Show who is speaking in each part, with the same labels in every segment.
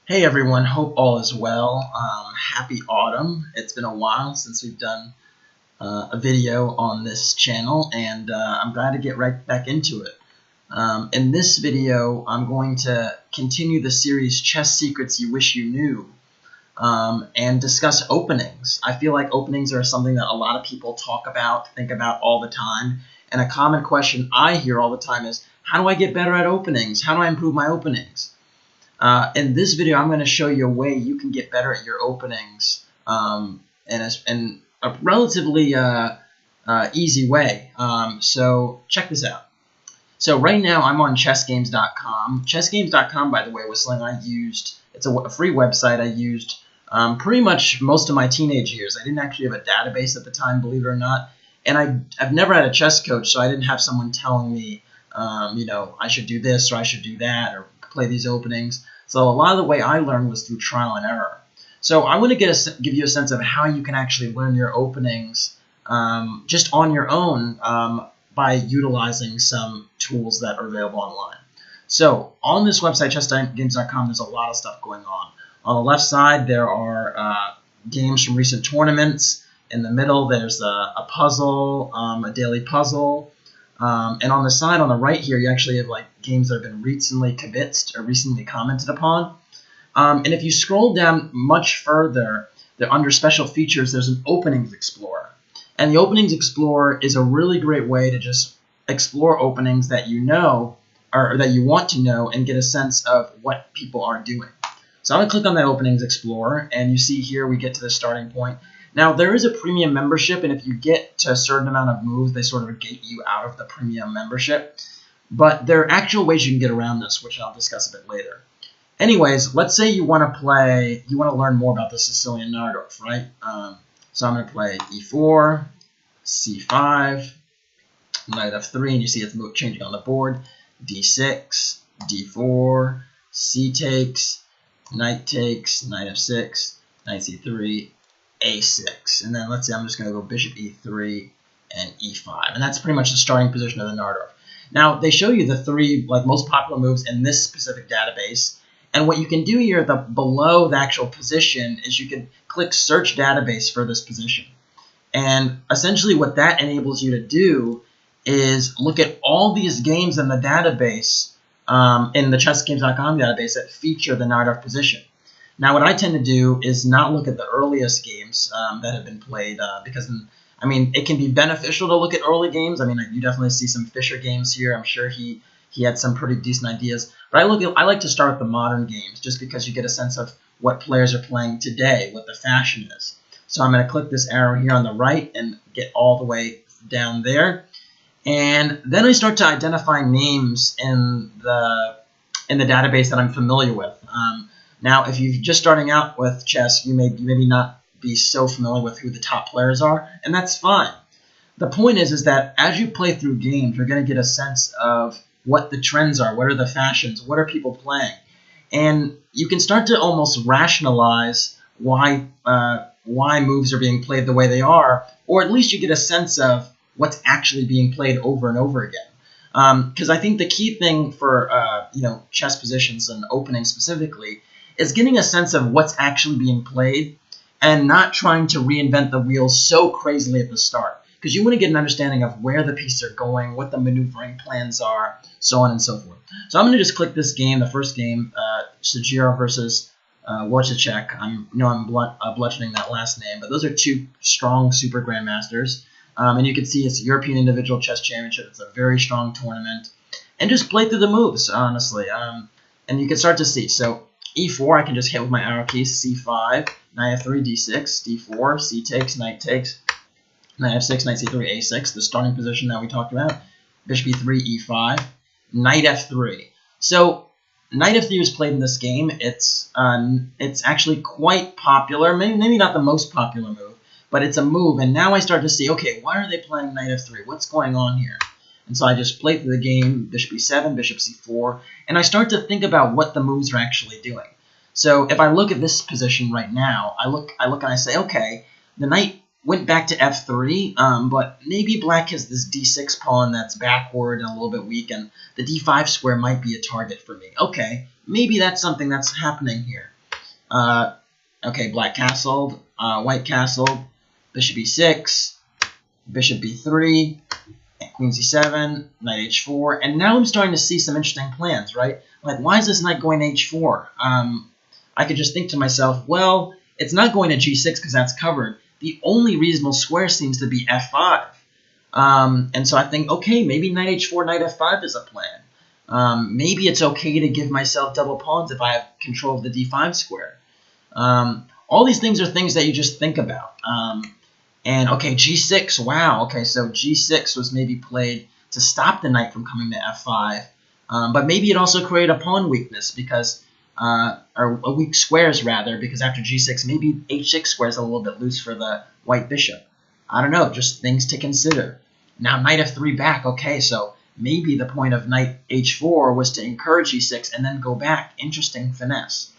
Speaker 1: Hey everyone, hope all is well. Happy autumn. It's been a while since we've done a video on this channel, and I'm glad to get right back into it. In this video, I'm going to continue the series Chess Secrets You Wish You Knew and discuss openings. I feel like openings are something that a lot of people talk about, think about all the time, and a common question I hear all the time is, how do I get better at openings? How do I improve my openings? In this video, I'm going to show you a way you can get better at your openings in a relatively easy way. So check this out. So right now, I'm on chessgames.com. Chessgames.com, by the way, was something I used. It's a free website I used pretty much most of my teenage years. I didn't actually have a database at the time, believe it or not. And I've never had a chess coach, so I didn't have someone telling me, I should do this or I should do that or play these openings. So a lot of the way I learned was through trial and error. So I want to give you a sense of how you can actually learn your openings just on your own by utilizing some tools that are available online. So on this website, chessgames.com, there's a lot of stuff going on. On the left side, there are games from recent tournaments. In the middle, there's a puzzle, a daily puzzle. And on the side, on the right here, you actually have like games that have been recently kibitzed or recently commented upon. And if you scroll down much further, under special features, there's an Openings Explorer. And the Openings Explorer is a really great way to just explore openings that you know or that you want to know and get a sense of what people are doing. So I'm going to click on that Openings Explorer, and you see here we get to the starting point. Now, there is a premium membership, and if you get to a certain amount of moves, they sort of gate you out of the premium membership. But there are actual ways you can get around this, which I'll discuss a bit later. Anyways, let's say you want to learn more about the Sicilian Najdorf, right? So I'm going to play e4, c5, knight f3, and you see it's changing on the board, d6, d4, c takes, knight f6, knight c3, a6, and then let's say I'm just going to go bishop e3 and e5, and that's pretty much the starting position of the Najdorf. Now they show you the three most popular moves in this specific database, and what you can do here below the actual position is you can click search database for this position, and essentially what that enables you to do is look at all these games in the database in the chessgames.com database that feature the Najdorf position. Now, what I tend to do is not look at the earliest games that have been played because, it can be beneficial to look at early games. You definitely see some Fischer games here. I'm sure he had some pretty decent ideas. But I like to start with the modern games just because you get a sense of what players are playing today, what the fashion is. So I'm going to click this arrow here on the right and get all the way down there. And then I start to identify names in the database that I'm familiar with. Now, if you're just starting out with chess, you maybe not be so familiar with who the top players are, and that's fine. The point is that as you play through games, you're going to get a sense of what the trends are, what are the fashions, what are people playing, and you can start to almost rationalize why moves are being played the way they are, or at least you get a sense of what's actually being played over and over again. Because I think the key thing for chess positions and openings specifically is getting a sense of what's actually being played and not trying to reinvent the wheel so crazily at the start. Because you want to get an understanding of where the pieces are going, what the maneuvering plans are, so on and so forth. So I'm going to just click this game, the first game, Sugiro versus Wojciech. I'm bludgeoning that last name, but those are two strong super grandmasters. And you can see it's European Individual Chess Championship. It's a very strong tournament. And just play through the moves, honestly. And you can start to see. So e4, I can just hit with my arrow keys, c5, knight f3, d6, d4, c takes, knight f6, knight c3, a6, the starting position that we talked about, bishop e3, e5, knight f3. So knight f3 was played in this game. It's actually quite popular, maybe not the most popular move, but it's a move, and now I start to see, okay, why are they playing knight f3? What's going on here? And so I just play through the game, bishop e7, bishop c4, and I start to think about what the moves are actually doing. So if I look at this position right now, I look and I say, okay, the knight went back to f3, but maybe black has this d6 pawn that's backward and a little bit weak, and the d5 square might be a target for me. Okay, maybe that's something that's happening here. Okay, black castled, white castled, bishop e6, bishop b3, queen c7, knight h4, and now I'm starting to see some interesting plans, right? Like, why is this knight going to h4? I could just think to myself, well, it's not going to g6 because that's covered. The only reasonable square seems to be f5. And so I think, okay, maybe knight h4, knight f5 is a plan. Maybe it's okay to give myself double pawns if I have control of the d5 square. All these things are things that you just think about. And okay, g6, wow, okay, so g6 was maybe played to stop the knight from coming to f5. But maybe it also created a pawn weakness because, or a weak squares rather, because after g6, maybe h6 square is a little bit loose for the white bishop. I don't know, just things to consider. Now knight f3 back, okay, so maybe the point of knight h4 was to encourage e6 and then go back. Interesting finesse.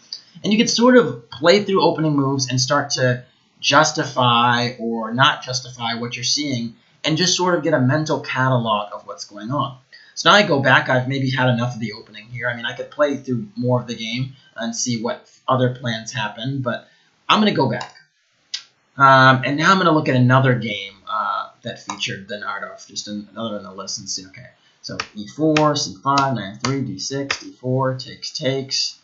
Speaker 1: And you can sort of play through opening moves and start to justify or not justify what you're seeing and just sort of get a mental catalog of what's going on. So now I go back, I've maybe had enough of the opening here. I mean, I could play through more of the game and see what other plans happen, but I'm going to go back. And now I'm going to look at another game that featured the Najdorf, just another on the list and see, okay. So e4, c5, knight f3, d6, d4, takes.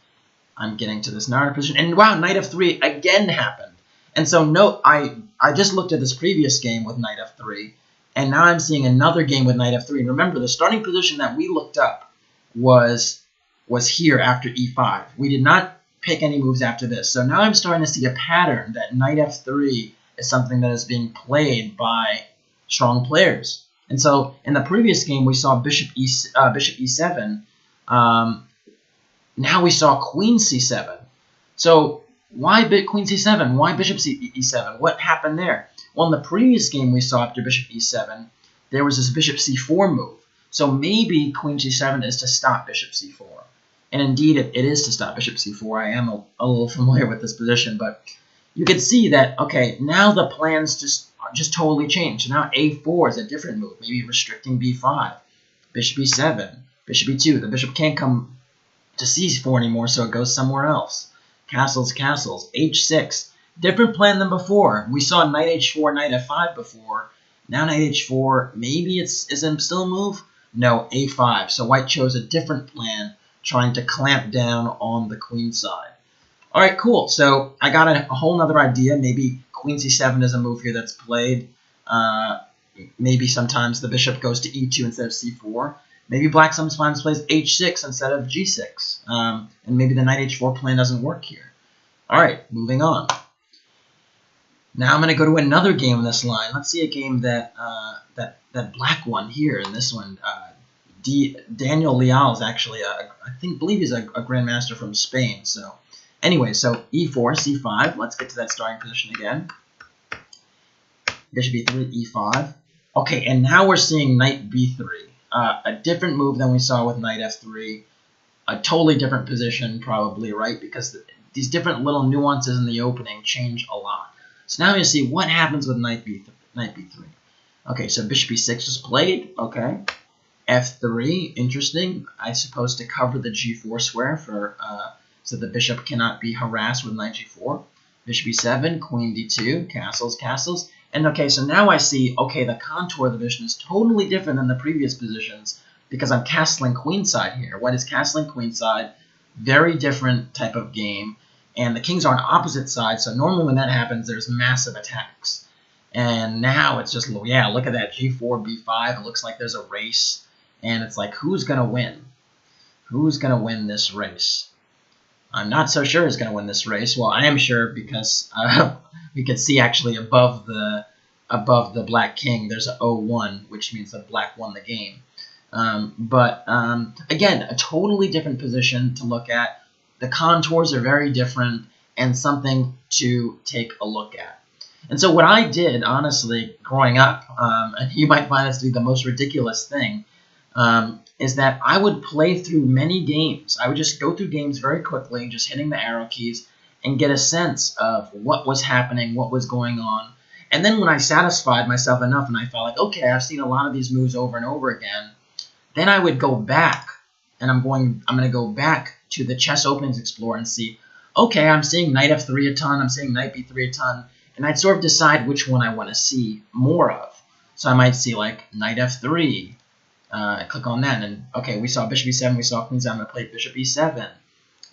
Speaker 1: I'm getting to this Najdorf position. And wow, knight f3 again happened. And so note, I just looked at this previous game with knight f3, and now I'm seeing another game with knight f3. And remember, the starting position that we looked up was here after e5. We did not pick any moves after this. So now I'm starting to see a pattern that knight f3 is something that is being played by strong players. And so in the previous game, we saw bishop e7. Now we saw queen c7. So why queen c7? Why bishop e7? What happened there? Well, in the previous game we saw after bishop e7, there was this bishop c4 move. So maybe queen g7 is to stop bishop c4. And indeed, it is to stop bishop c4. I am a little familiar with this position, but you can see that, okay, now the plans just totally changed. Now a4 is a different move, maybe restricting b5, bishop e7, bishop e2. The bishop can't come to c4 anymore, so it goes somewhere else. Castles, h6. Different plan than before. We saw knight h4, knight f5 before. Now knight h4, maybe is it still a move? No, a5. So white chose a different plan, trying to clamp down on the queen side. All right, cool. So I got a whole nother idea. Maybe queen c7 is a move here that's played. Maybe sometimes the bishop goes to e2 instead of c4. Maybe black sometimes plays h6 instead of g6. And maybe the knight h4 plan doesn't work here. All right, moving on. Now I'm going to go to another game in this line. Let's see a game that that black won here. In this one, Daniel Leal is actually, believe he's a grandmaster from Spain. So anyway, so e4, c5. Let's get to that starting position again. Bishop e3, e5. Okay, and now we're seeing knight b3. A different move than we saw with knight f3. A totally different position probably, right? Because these different little nuances in the opening change a lot. So now you see what happens with knight b3. Okay, so bishop e6 was played. Okay. f3, interesting. I suppose to cover the g4 square for so the bishop cannot be harassed with knight g4. Bishop e7, queen d2, castles. And okay, so now I see, okay, the contour of the position is totally different than the previous positions because I'm castling queenside here. White is castling queenside, very different type of game. And the kings are on opposite sides, so normally when that happens, there's massive attacks. And now it's just, yeah, look at that, g4, b5. It looks like there's a race. And it's like, who's going to win? Who's going to win this race? I'm not so sure who's going to win this race. Well, I am sure because we can see actually above the black king, there's a 0-1, which means that black won the game. Again, a totally different position to look at. The contours are very different and something to take a look at. And so what I did, honestly, growing up, and you might find this to be the most ridiculous thing, is that I would play through many games. I would just go through games very quickly, just hitting the arrow keys, and get a sense of what was happening, what was going on. And then when I satisfied myself enough and I felt like, okay, I've seen a lot of these moves over and over again, then I would go back, and I'm going to go back to the Chess Openings Explorer and see, okay, I'm seeing knight f3 a ton, I'm seeing knight b3 a ton, and I'd sort of decide which one I want to see more of. So I might see like knight f3, click on that, and okay, we saw bishop e7, we saw queen e7, I'm going to play bishop e7,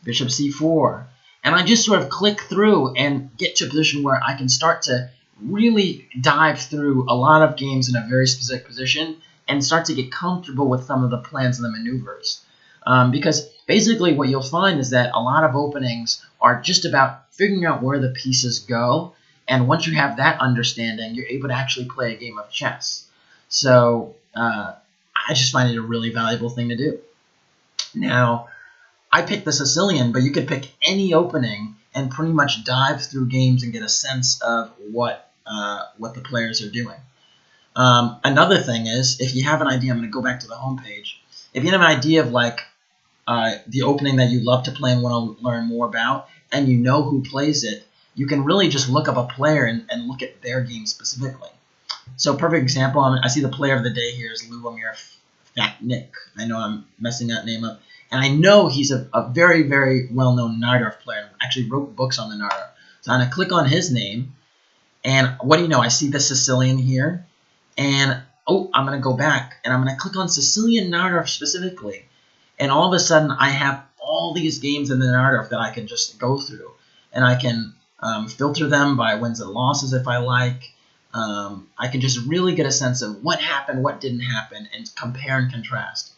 Speaker 1: bishop c4, and I just sort of click through and get to a position where I can start to really dive through a lot of games in a very specific position and start to get comfortable with some of the plans and the maneuvers. Because basically what you'll find is that a lot of openings are just about figuring out where the pieces go, and once you have that understanding, you're able to actually play a game of chess. So I just find it a really valuable thing to do. Now, I picked the Sicilian, but you could pick any opening and pretty much dive through games and get a sense of what the players are doing. Another thing is, if you have an idea, I'm going to go back to the home page. If you have an idea of like the opening that you love to play and want to learn more about, and you know who plays it, you can really just look up a player and look at their game specifically. So, perfect example, I see the player of the day here is Lubomir Fatnik. I know I'm messing that name up. And I know he's a very, very well-known Najdorf player. Actually wrote books on the Najdorf. So I'm going to click on his name. And what do you know? I see the Sicilian here. And, oh, I'm going to go back. And I'm going to click on Sicilian Najdorf specifically. And all of a sudden, I have all these games in the Najdorf that I can just go through. And I can filter them by wins and losses if I like. I can just really get a sense of what happened, what didn't happen, and compare and contrast.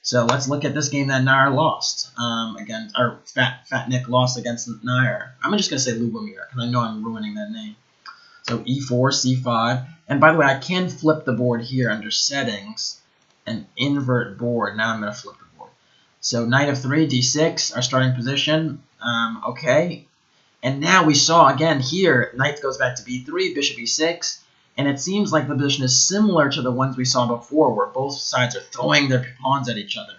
Speaker 1: So let's look at this game that Nair lost against, or Fatnik lost against Nair. I'm just going to say Lubomir because I know I'm ruining that name. So e4, c5. And by the way, I can flip the board here under settings and invert board. Now I'm going to flip the board. So knight f3, d6, our starting position. Okay. And now we saw again here, knight goes back to b3, bishop e6. And it seems like the position is similar to the ones we saw before, where both sides are throwing their pawns at each other.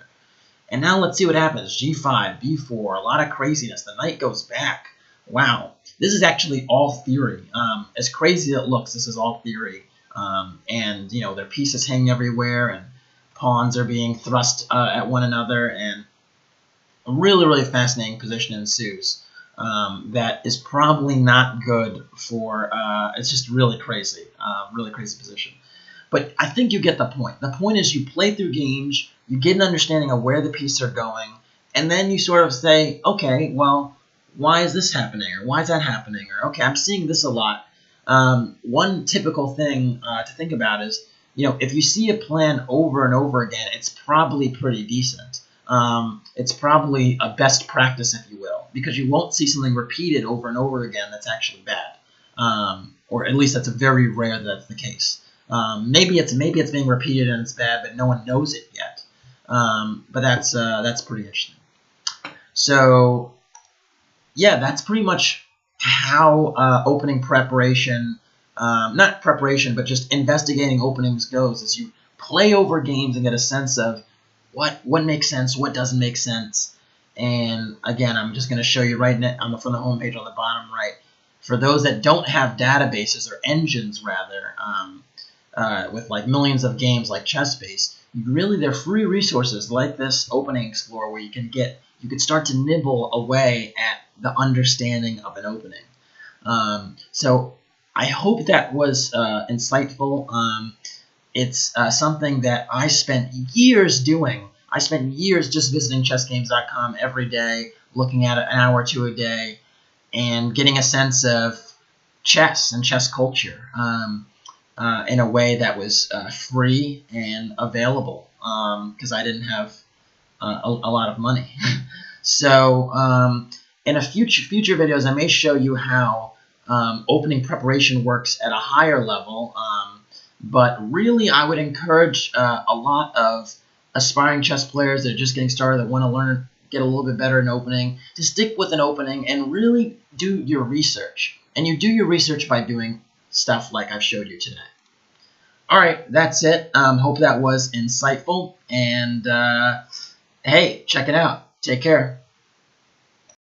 Speaker 1: And now let's see what happens. G5, B4, a lot of craziness. The knight goes back. Wow. This is actually all theory. As crazy as it looks, this is all theory. And, you know, their pieces hanging everywhere, and pawns are being thrust at one another, and a really, really fascinating position ensues. That is probably not good for, it's just really crazy position. But I think you get the point. The point is you play through games, you get an understanding of where the pieces are going, and then you sort of say, okay, well, why is this happening? Or why is that happening? Or, okay, I'm seeing this a lot. One typical thing to think about is, you know, if you see a plan over and over again, it's probably pretty decent. It's probably a best practice, if you will, because you won't see something repeated over and over again that's actually bad, or at least that's very rare that that's the case. Maybe it's being repeated and it's bad, but no one knows it yet. But that's pretty interesting. So yeah, that's pretty much how opening preparation, not preparation, but just investigating openings goes. Is you play over games and get a sense of what makes sense, what doesn't make sense. And again, I'm just going to show you right from the home page on the bottom right. For those that don't have databases, or engines rather, with like millions of games like ChessBase, they're free resources like this Opening Explorer where you could start to nibble away at the understanding of an opening. So I hope that was insightful. It's something that I spent years doing. I spent years just visiting chessgames.com every day, looking at it an hour or two a day, and getting a sense of chess and chess culture in a way that was free and available, because I didn't have a lot of money. So in a future videos, I may show you how opening preparation works at a higher level. But really, I would encourage a lot of aspiring chess players that are just getting started, that want to learn, get a little bit better in opening, to stick with an opening and really do your research. And you do your research by doing stuff like I've showed you today. All right, that's it. Hope that was insightful. And hey, check it out. Take care.